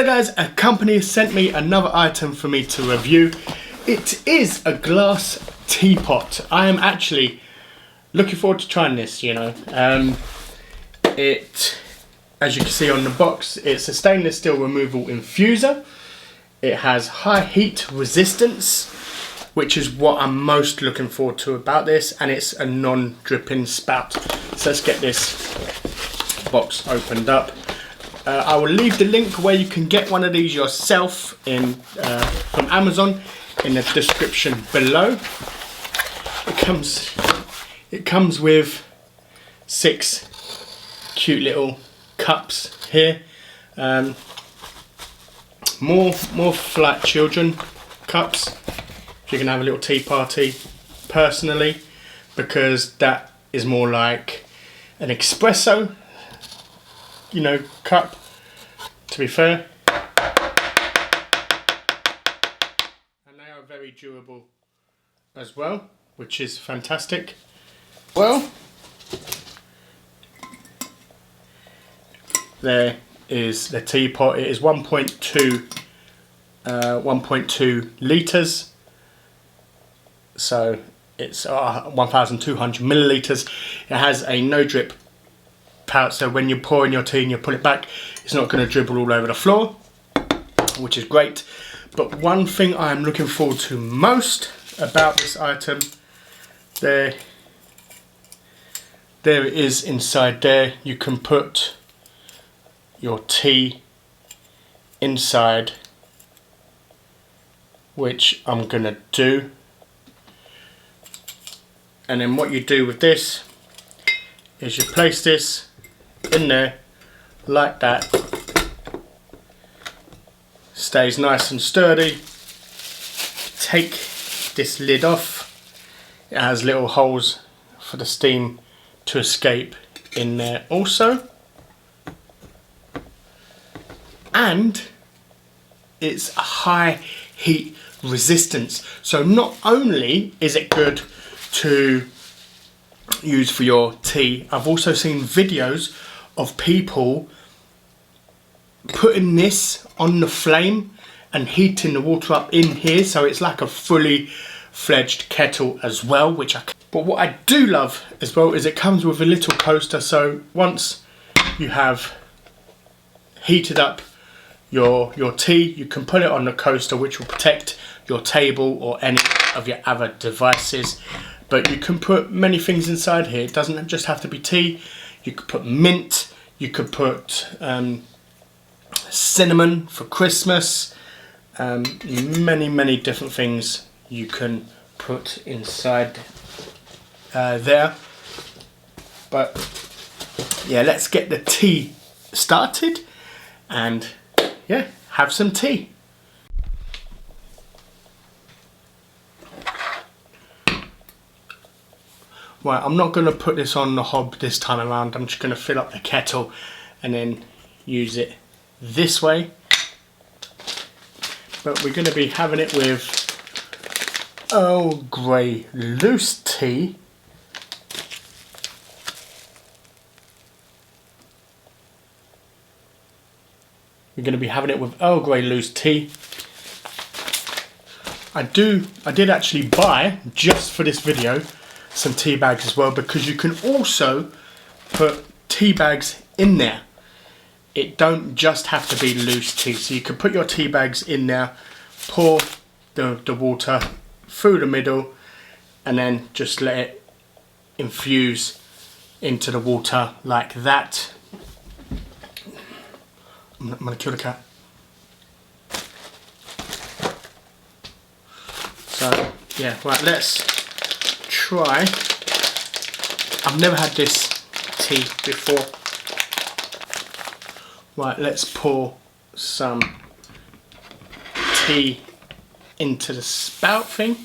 Hello guys, a company has sent me another item for me to review. It is a glass teapot. I am actually looking forward to trying this, you know. As you can see on the box, it's a stainless steel removal infuser. It has high heat resistance, which is what I'm most looking forward to about this, and it's a non-dripping spout. So let's get this box opened up. I will leave the link where you can get one of these yourself from Amazon in the description below. It comes with 6 cute little cups here. More for like children cups. If you can have a little tea party, personally, because that is more like an espresso, you know, cup, to be fair. And they are very durable as well, which is fantastic. Well, there is the teapot. It is 1.2 litres, so it's 1,200 millilitres. It has a no drip pouch, so when you're pouring your tea and you pull it back, it's not going to dribble all over the floor, which is great. But one thing I am looking forward to most about this item, there it is inside there. You can put your tea inside, which I'm gonna do. And then what you do with this is you place this in there like that. Stays nice and sturdy. Take this lid off. It has little holes for the steam to escape in there also. And it's a high heat resistance. So not only is it good to use for your tea, I've also seen videos of people putting this on the flame and heating the water up in here, so it's like a fully fledged kettle as well, but what I do love as well is it comes with a little coaster, so once you have heated up your tea, you can put it on the coaster, which will protect your table or any of your other devices. But you can put many things inside here. It doesn't just have to be tea. You could put mint, you could put cinnamon for Christmas, many different things you can put inside there. But yeah, let's get the tea started and yeah, have some tea. Right, I'm not going to put this on the hob this time around. I'm just going to fill up the kettle and then use it this way. But we're going to be having it with Earl Grey loose tea. We're going to be having it with Earl Grey loose tea. I did actually buy, just for this video, some tea bags as well, because you can also put tea bags in there. It don't just have to be loose tea, so you can put your tea bags in there, pour the water through the middle, and then just let it infuse into the water like that. I'm gonna kill the cat. So yeah, right, let's try. I've never had this tea before. Right, let's pour some tea into the spout thing.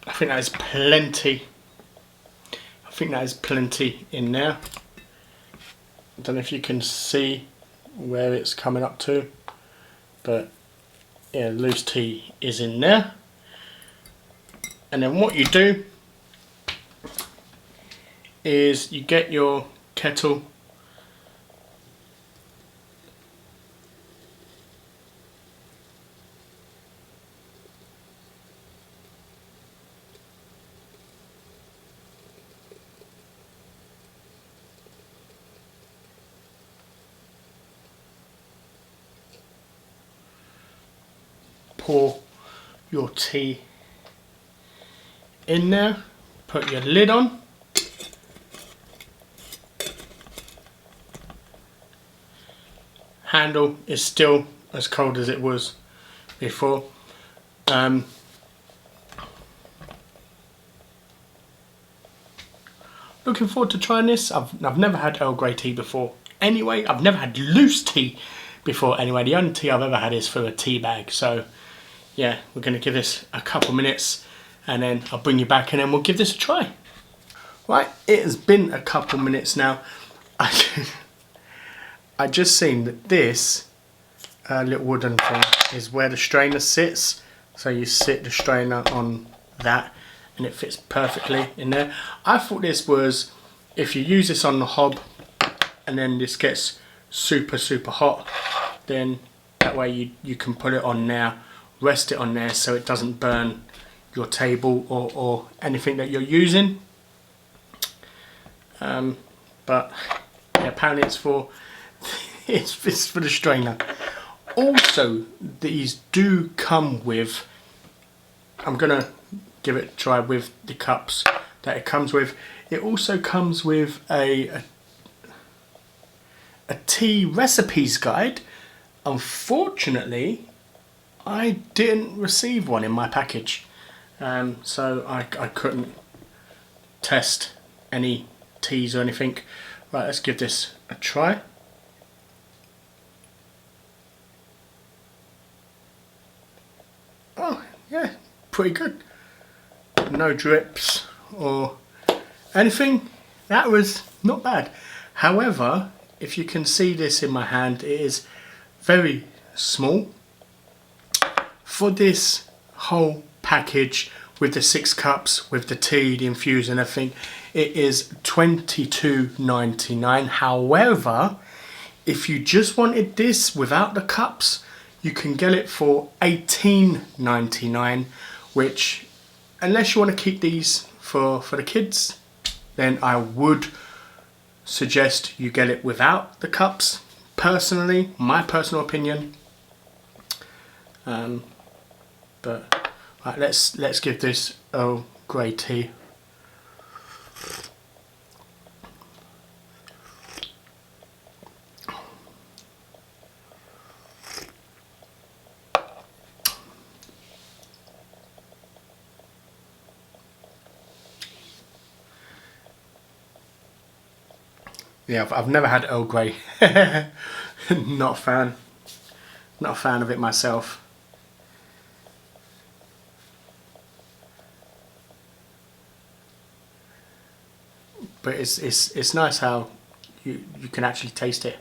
I think that is plenty. I think that is plenty in there. I don't know if you can see where it's coming up to, but yeah, loose tea is in there. And then what you do is you get your kettle, pour your tea in there, put your lid on, handle is still as cold as it was before. Looking forward to trying this. I've never had Earl Grey tea before anyway. I've never had loose tea before anyway. The only tea I've ever had is through a tea bag. So yeah, we're going to give this a couple minutes and then I'll bring you back and then we'll give this a try. Right, it has been a couple minutes now. I just seen that this little wooden thing is where the strainer sits. So you sit the strainer on that and it fits perfectly in there. I thought this was, if you use this on the hob and then this gets super hot, then that way you can put it on there, rest it on there so it doesn't burn your table or anything that you're using. But yeah, apparently it's for it's for the strainer. Also, these do come with, I'm gonna give it a try with the cups that it comes with. It also comes with a tea recipes guide. Unfortunately, I didn't receive one in my package, so I couldn't test any teas or anything. Right, let's give this a try. Oh yeah, pretty good. No drips or anything. That was not bad. However, if you can see this in my hand, it is very small. For this whole package with the 6 cups, with the tea, the infuser and everything, it is $22.99. However, if you just wanted this without the cups, you can get it for $18.99, which, unless you want to keep these for the kids, then I would suggest you get it without the cups. Personally, my personal opinion. But right, let's give this Earl Grey tea. Yeah, I've never had Earl Grey. Not a fan. Not a fan of it myself. But it's nice how you can actually taste it.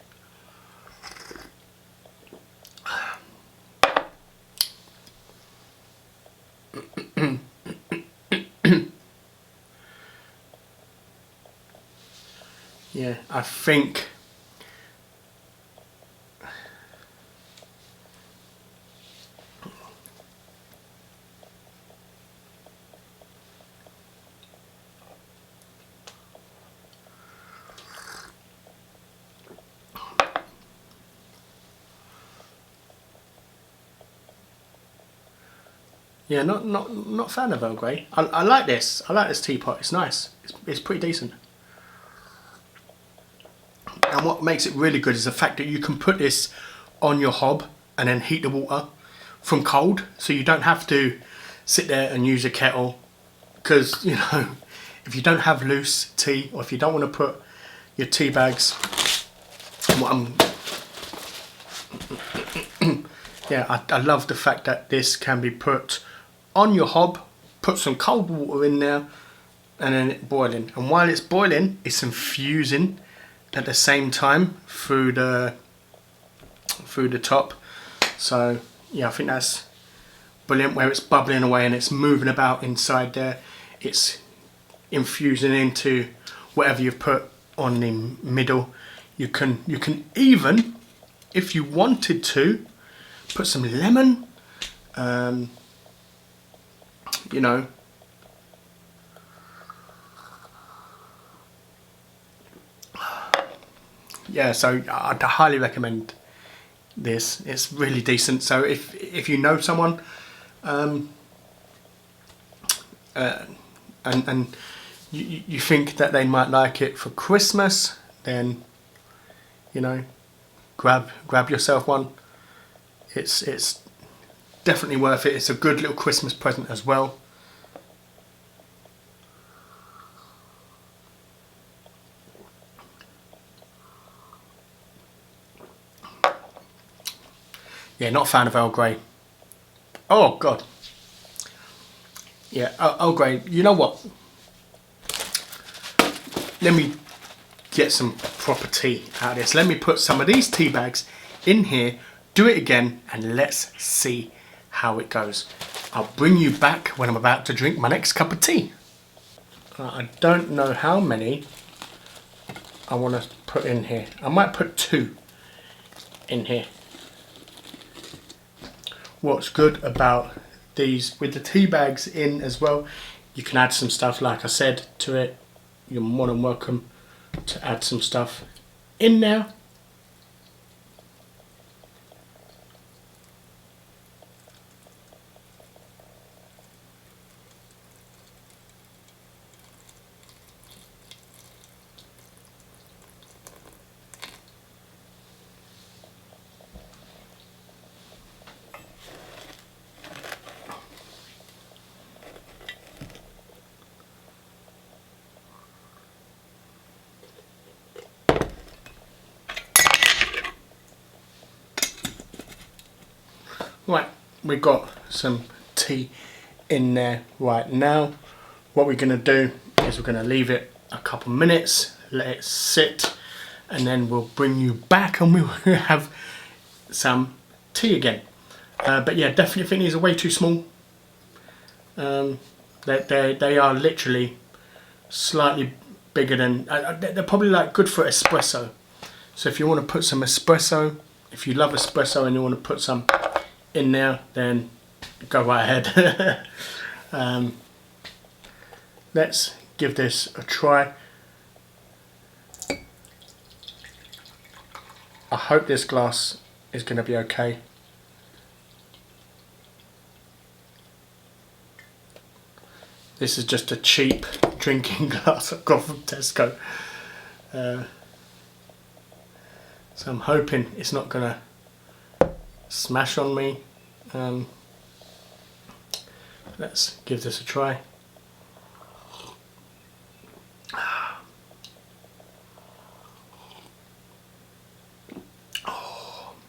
Yeah, I think yeah, not a fan of Earl Grey. I like this. I like this teapot. It's nice. It's pretty decent. And what makes it really good is the fact that you can put this on your hob and then heat the water from cold, so you don't have to sit there and use a kettle, because you know, if you don't have loose tea, or if you don't want to put your tea bags, yeah, I love the fact that this can be put on your hob, put some cold water in there and then it boiling, and while it's boiling it's infusing at the same time through the top. So yeah, I think that's brilliant, where it's bubbling away and it's moving about inside there. It's infusing into whatever you've put on the middle. You can even, if you wanted to, put some lemon, you know, yeah, so I'd highly recommend this. It's really decent. So if you know someone and you think that they might like it for Christmas, then, you know, grab yourself one. It's definitely worth it. It's a good little Christmas present as well. Yeah, not a fan of Earl Grey. Oh God. Yeah, Earl Grey. You know what? Let me get some proper tea out of this. Let me put some of these tea bags in here, do it again, and let's see how it goes. I'll bring you back when I'm about to drink my next cup of tea. I don't know how many I want to put in here. I might put 2 in here. What's good about these, with the tea bags in as well, you can add some stuff, like I said, to it. You're more than welcome to add some stuff in there. Right, we've got some tea in there right now. What we're going to do is we're going to leave it a couple minutes, let it sit, and then we'll bring you back and we'll have some tea again. But yeah, definitely think these are way too small. They are literally slightly bigger than, they're probably like good for espresso. So if you want to put some espresso, if you love espresso and you want to put some in there, then go right ahead. Let's give this a try. I hope this glass is going to be okay. This is just a cheap drinking glass I've got from Tesco. So I'm hoping it's not going to smash on me. Let's give this a try.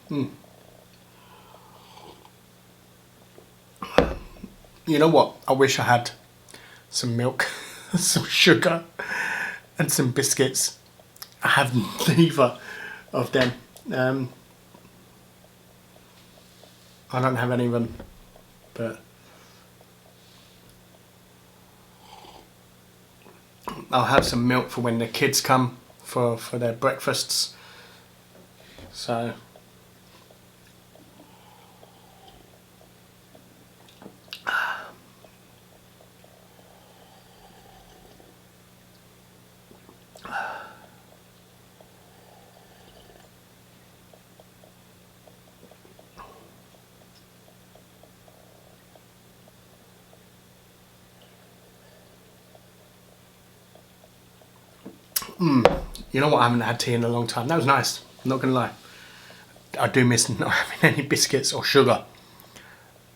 You know what? I wish I had some milk, some sugar, and some biscuits. I have neither of them. I don't have any of them, but I'll have some milk for when the kids come for their breakfasts. So you know what? I haven't had tea in a long time. That was nice. I'm not gonna lie. I do miss not having any biscuits or sugar.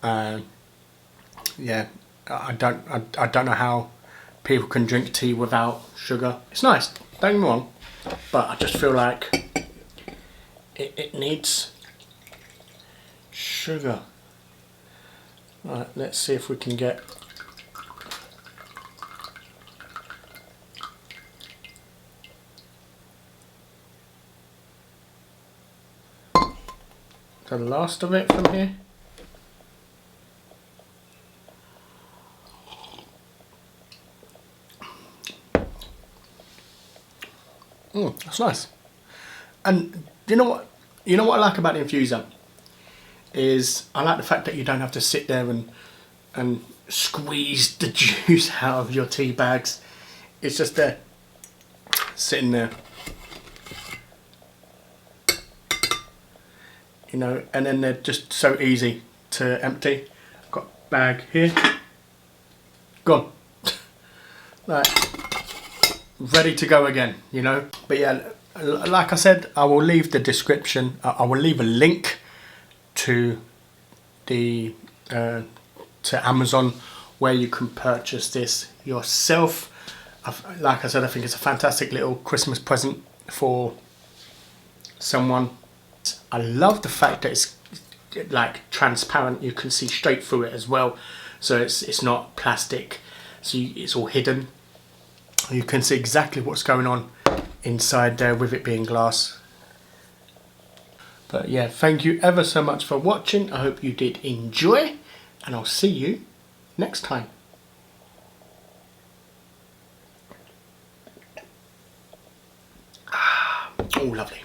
Yeah, I don't know how people can drink tea without sugar. It's nice, don't get me wrong, but I just feel like it needs sugar. Right, let's see if we can get the last of it from here. That's nice. And you know what? You know what I like about the infuser is I like the fact that you don't have to sit there and squeeze the juice out of your tea bags. It's just there, sitting there. You know, and then they're just so easy to empty. I've got a bag here, gone. Like, ready to go again, you know. But yeah, like I said, I will leave the description, I will leave a link to the to Amazon where you can purchase this yourself. Like I said, I think it's a fantastic little Christmas present for someone. I love the fact that it's like transparent, you can see straight through it as well, so it's not plastic, so it's all hidden. You can see exactly what's going on inside there with it being glass. But yeah, thank you ever so much for watching. I hope you did enjoy, and I'll see you next time. Oh, lovely.